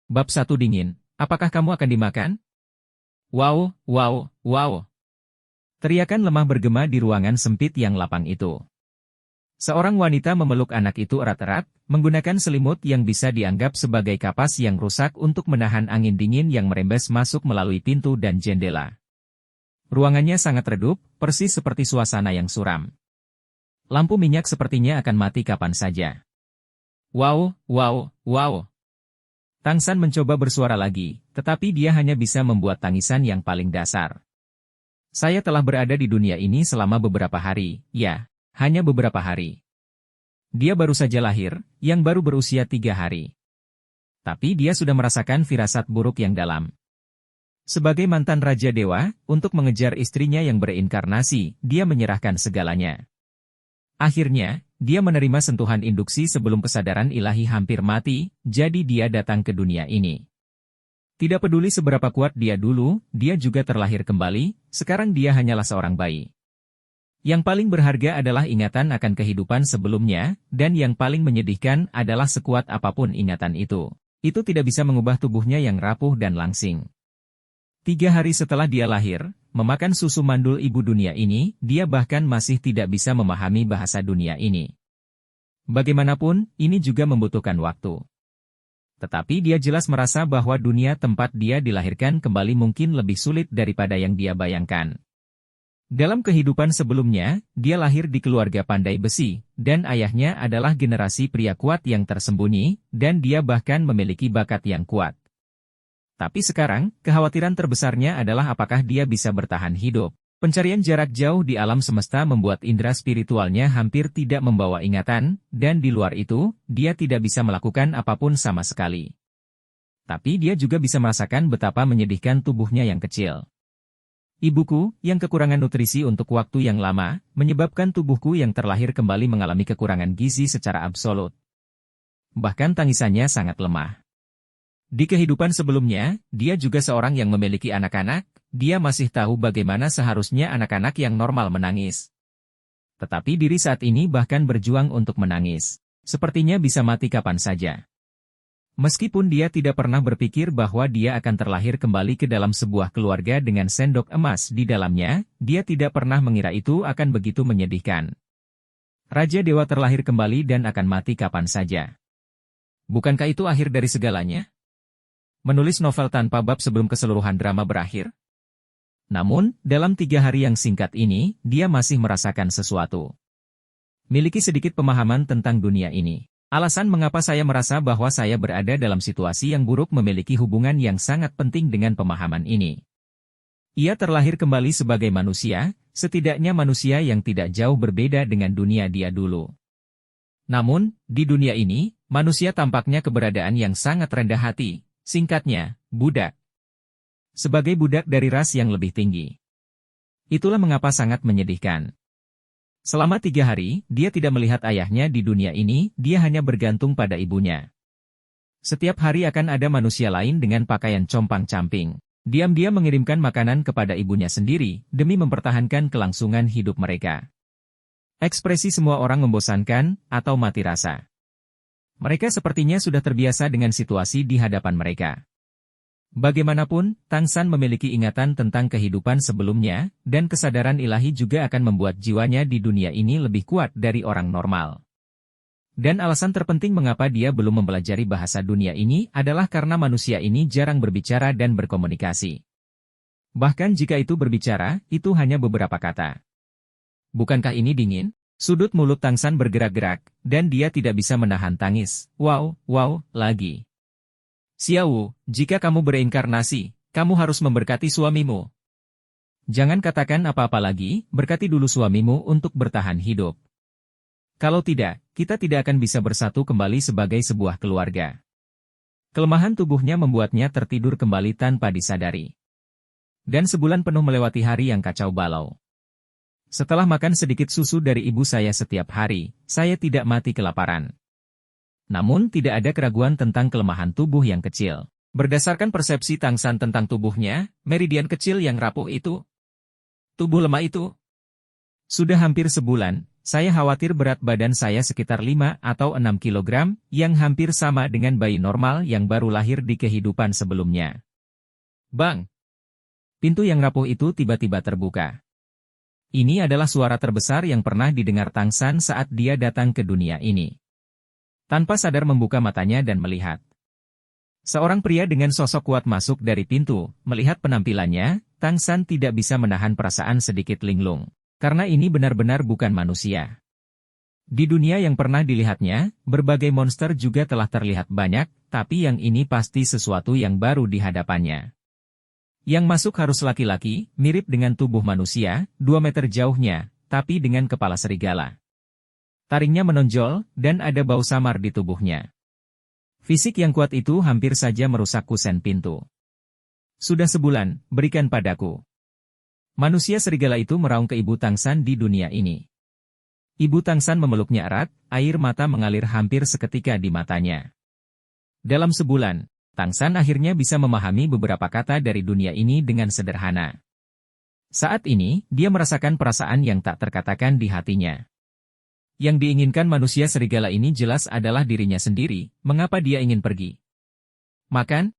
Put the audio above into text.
Bab 1 dingin, apakah kamu akan dimakan? Wow, wow, wow. Teriakan lemah bergema di ruangan sempit yang lapang itu. Seorang wanita memeluk anak itu erat-erat, menggunakan selimut yang bisa dianggap sebagai kapas yang rusak untuk menahan angin dingin yang merembes masuk melalui pintu dan jendela. Ruangannya sangat redup, persis seperti suasana yang suram. Lampu minyak sepertinya akan mati kapan saja. Wow, wow, wow. Tang San mencoba bersuara lagi, tetapi dia hanya bisa membuat tangisan yang paling dasar. Saya telah berada di dunia ini selama beberapa hari, ya, hanya beberapa hari. Dia baru saja lahir, yang baru berusia 3 hari. Tapi dia sudah merasakan firasat buruk yang dalam. Sebagai mantan Raja Dewa, untuk mengejar istrinya yang berinkarnasi, dia menyerahkan segalanya. Akhirnya, dia menerima sentuhan induksi sebelum kesadaran ilahi hampir mati, jadi dia datang ke dunia ini. Tidak peduli seberapa kuat dia dulu, dia juga terlahir kembali, sekarang dia hanyalah seorang bayi. Yang paling berharga adalah ingatan akan kehidupan sebelumnya, dan yang paling menyedihkan adalah sekuat apapun ingatan itu tidak bisa mengubah tubuhnya yang rapuh dan langsing. 3 hari setelah dia lahir, memakan susu mandul ibu dunia ini, dia bahkan masih tidak bisa memahami bahasa dunia ini. Bagaimanapun, ini juga membutuhkan waktu. Tetapi dia jelas merasa bahwa dunia tempat dia dilahirkan kembali mungkin lebih sulit daripada yang dia bayangkan. Dalam kehidupan sebelumnya, dia lahir di keluarga pandai besi, dan ayahnya adalah generasi pria kuat yang tersembunyi, dan dia bahkan memiliki bakat yang kuat. Tapi sekarang, kekhawatiran terbesarnya adalah apakah dia bisa bertahan hidup. Pencarian jarak jauh di alam semesta membuat indera spiritualnya hampir tidak membawa ingatan, dan di luar itu, dia tidak bisa melakukan apapun sama sekali. Tapi dia juga bisa merasakan betapa menyedihkan tubuhnya yang kecil. Ibuku, yang kekurangan nutrisi untuk waktu yang lama, menyebabkan tubuhku yang terlahir kembali mengalami kekurangan gizi secara absolut. Bahkan tangisannya sangat lemah. Di kehidupan sebelumnya, dia juga seorang yang memiliki anak-anak, dia masih tahu bagaimana seharusnya anak-anak yang normal menangis. Tetapi diri saat ini bahkan berjuang untuk menangis. Sepertinya bisa mati kapan saja. Meskipun dia tidak pernah berpikir bahwa dia akan terlahir kembali ke dalam sebuah keluarga dengan sendok emas di dalamnya, dia tidak pernah mengira itu akan begitu menyedihkan. Raja Dewa terlahir kembali dan akan mati kapan saja. Bukankah itu akhir dari segalanya? Menulis novel tanpa bab sebelum keseluruhan drama berakhir? Namun, dalam 3 hari yang singkat ini, dia masih merasakan sesuatu. Miliki sedikit pemahaman tentang dunia ini. Alasan mengapa saya merasa bahwa saya berada dalam situasi yang buruk memiliki hubungan yang sangat penting dengan pemahaman ini. Ia terlahir kembali sebagai manusia, setidaknya manusia yang tidak jauh berbeda dengan dunia dia dulu. Namun, di dunia ini, manusia tampaknya keberadaan yang sangat rendah hati, singkatnya, budak. Sebagai budak dari ras yang lebih tinggi. Itulah mengapa sangat menyedihkan. Selama 3 hari, dia tidak melihat ayahnya di dunia ini, dia hanya bergantung pada ibunya. Setiap hari akan ada manusia lain dengan pakaian compang-camping. Diam-diam mengirimkan makanan kepada ibunya sendiri, demi mempertahankan kelangsungan hidup mereka. Ekspresi semua orang membosankan, atau mati rasa. Mereka sepertinya sudah terbiasa dengan situasi di hadapan mereka. Bagaimanapun, Tang San memiliki ingatan tentang kehidupan sebelumnya, dan kesadaran ilahi juga akan membuat jiwanya di dunia ini lebih kuat dari orang normal. Dan alasan terpenting mengapa dia belum mempelajari bahasa dunia ini adalah karena manusia ini jarang berbicara dan berkomunikasi. Bahkan jika itu berbicara, itu hanya beberapa kata. Bukankah ini dingin? Sudut mulut Tang San bergerak-gerak, dan dia tidak bisa menahan tangis. Wow, wow, lagi. Xiao, jika kamu berinkarnasi, kamu harus memberkati suamimu. Jangan katakan apa-apa lagi, berkati dulu suamimu untuk bertahan hidup. Kalau tidak, kita tidak akan bisa bersatu kembali sebagai sebuah keluarga. Kelemahan tubuhnya membuatnya tertidur kembali tanpa disadari. Dan sebulan penuh melewati hari yang kacau balau. Setelah makan sedikit susu dari ibu saya setiap hari, saya tidak mati kelaparan. Namun tidak ada keraguan tentang kelemahan tubuh yang kecil. Berdasarkan persepsi Tang San tentang tubuhnya, meridian kecil yang rapuh itu, tubuh lemah itu. Sudah hampir sebulan, saya khawatir berat badan saya sekitar 5 atau 6 kilogram, yang hampir sama dengan bayi normal yang baru lahir di kehidupan sebelumnya. Bang! Pintu yang rapuh itu tiba-tiba terbuka. Ini adalah suara terbesar yang pernah didengar Tang San saat dia datang ke dunia ini. Tanpa sadar membuka matanya dan melihat. Seorang pria dengan sosok kuat masuk dari pintu. Melihat penampilannya, Tang San tidak bisa menahan perasaan sedikit linglung. Karena ini benar-benar bukan manusia. Di dunia yang pernah dilihatnya, berbagai monster juga telah terlihat banyak, tapi yang ini pasti sesuatu yang baru di hadapannya. Yang masuk harus laki-laki, mirip dengan tubuh manusia, 2 meter jauhnya, tapi dengan kepala serigala. Taringnya menonjol, dan ada bau samar di tubuhnya. Fisik yang kuat itu hampir saja merusak kusen pintu. Sudah sebulan, berikan padaku. Manusia serigala itu meraung ke Ibu Tang San di dunia ini. Ibu Tang San memeluknya erat, air mata mengalir hampir seketika di matanya. Dalam sebulan, Tang San akhirnya bisa memahami beberapa kata dari dunia ini dengan sederhana. Saat ini, dia merasakan perasaan yang tak terkatakan di hatinya. Yang diinginkan manusia serigala ini jelas adalah dirinya sendiri, mengapa dia ingin pergi? Makan?